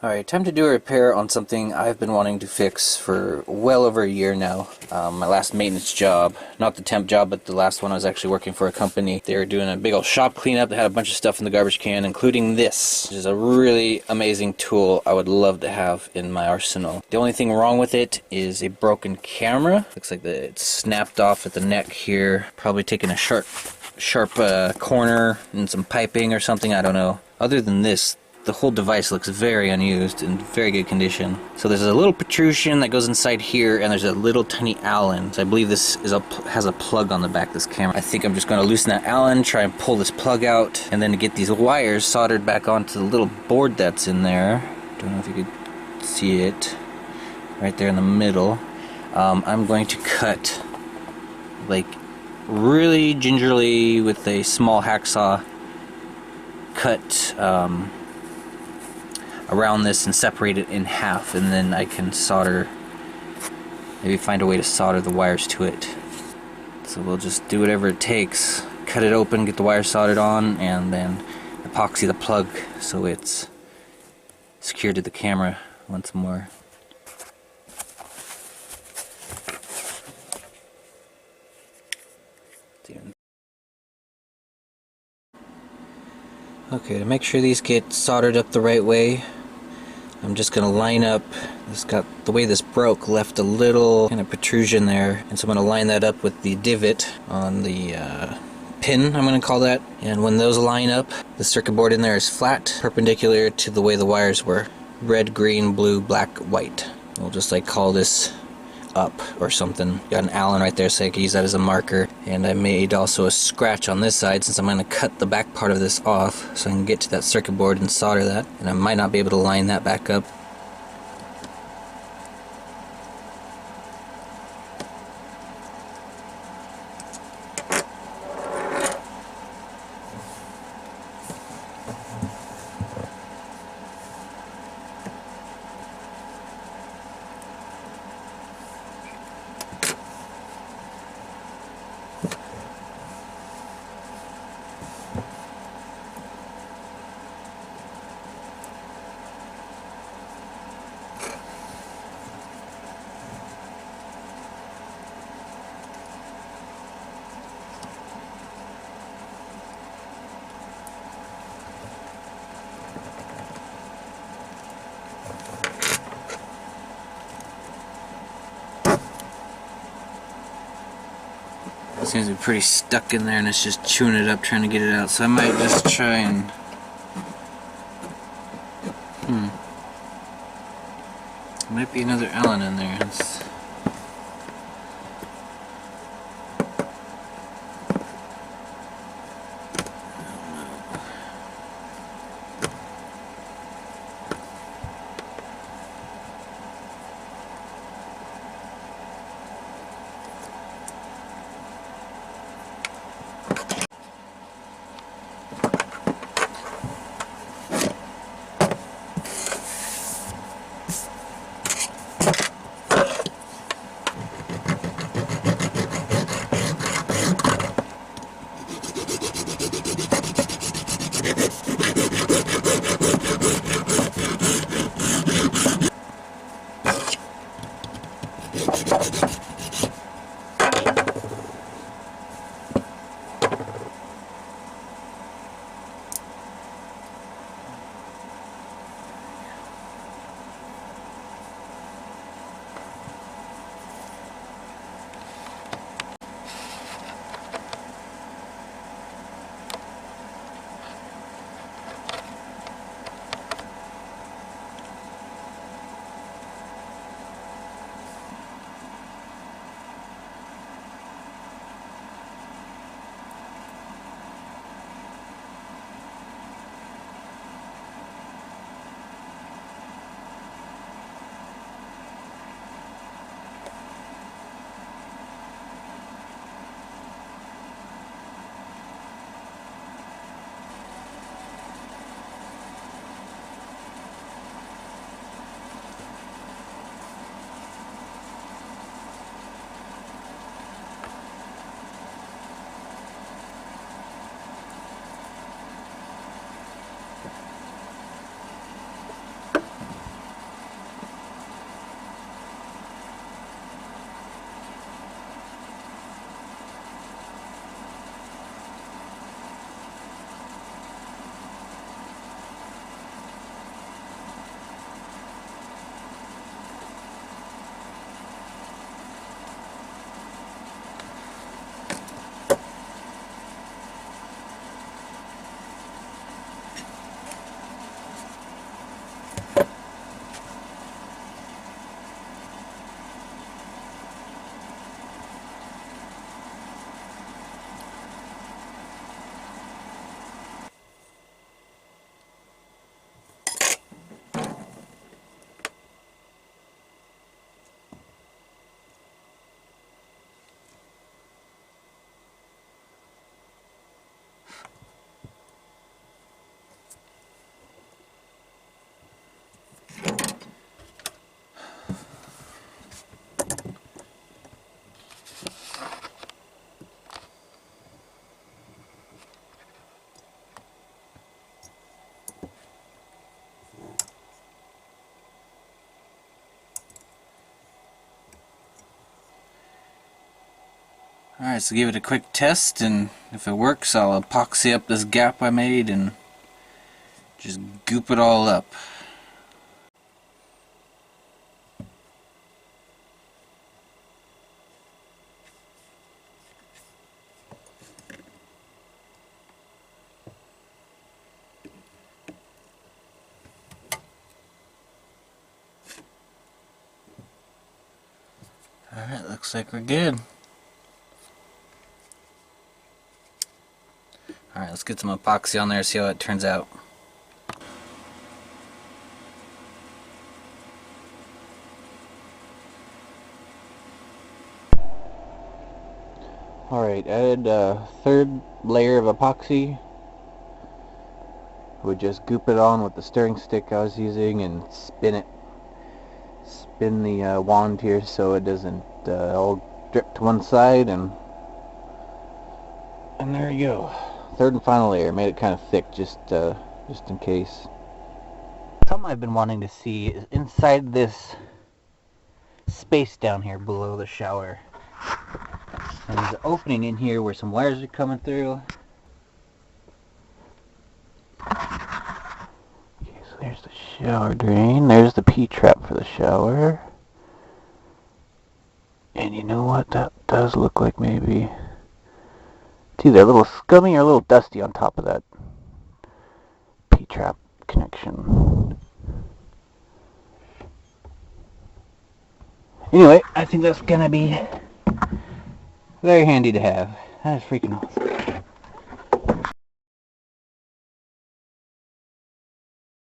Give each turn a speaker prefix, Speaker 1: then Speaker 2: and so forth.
Speaker 1: Alright, time to do a repair on something I've been wanting to fix for well over a year now. My last maintenance job, not the temp job, but the last one I was actually working for a company. They were doing a big old shop cleanup. They had a bunch of stuff in the garbage can, including this, which is a really amazing tool I would love to have in my arsenal. The only thing wrong with it is a broken camera. Looks like it's snapped off at the neck here. Probably taking a sharp corner and some piping or something, I don't know. Other than this, the whole device looks very unused and very good condition. So there's a little protrusion that goes inside here, and there's a little tiny Allen. So I believe this has a plug on the back of this camera. I think I'm just going to loosen that Allen, try and pull this plug out, and then to get these wires soldered back onto the little board that's in there. Don't know if you could see it. Right there in the middle. I'm going to cut, like, really gingerly with a small hacksaw, cut around this and separate it in half, and then I can solder, maybe find a way to solder the wires to it. So we'll just do whatever it takes, cut it open, get the wires soldered on, and then epoxy the plug so it's secured to the camera once more. Okay, to make sure these get soldered up the right way, I'm just going to line up, the way this broke left a little kind of protrusion there, and so I'm going to line that up with the divot on the pin, I'm going to call that. And when those line up, the circuit board in there is flat, perpendicular to the way the wires were. Red, green, blue, black, white. We'll just like call this up or something. Got an Allen right there, so I can use that as a marker. And I made also a scratch on this side, since I'm going to cut the back part of this off so I can get to that circuit board and solder that. And I might not be able to line that back up. It seems to be pretty stuck in there, and it's just chewing it up trying to get it out, so I might just try and there might be another Allen in there. Alright, so give it a quick test, and if it works, I'll epoxy up this gap I made and just goop it all up. Alright, looks like we're good. Alright, let's get some epoxy on there, see how it turns out. Alright, added a third layer of epoxy. Would just goop it on with the stirring stick I was using and spin it. Spin the wand here so it doesn't all drip to one side, and there you go. Third and final layer. Made it kind of thick just in case. Something I've been wanting to see is inside this space down here below the shower. And there's an opening in here where some wires are coming through. Okay, so there's the shower drain. There's the P-trap for the shower. And you know what? That does look like maybe... it's either a little scummy or a little dusty on top of that P-trap connection. Anyway, I think that's gonna be very handy to have. That is freaking awesome.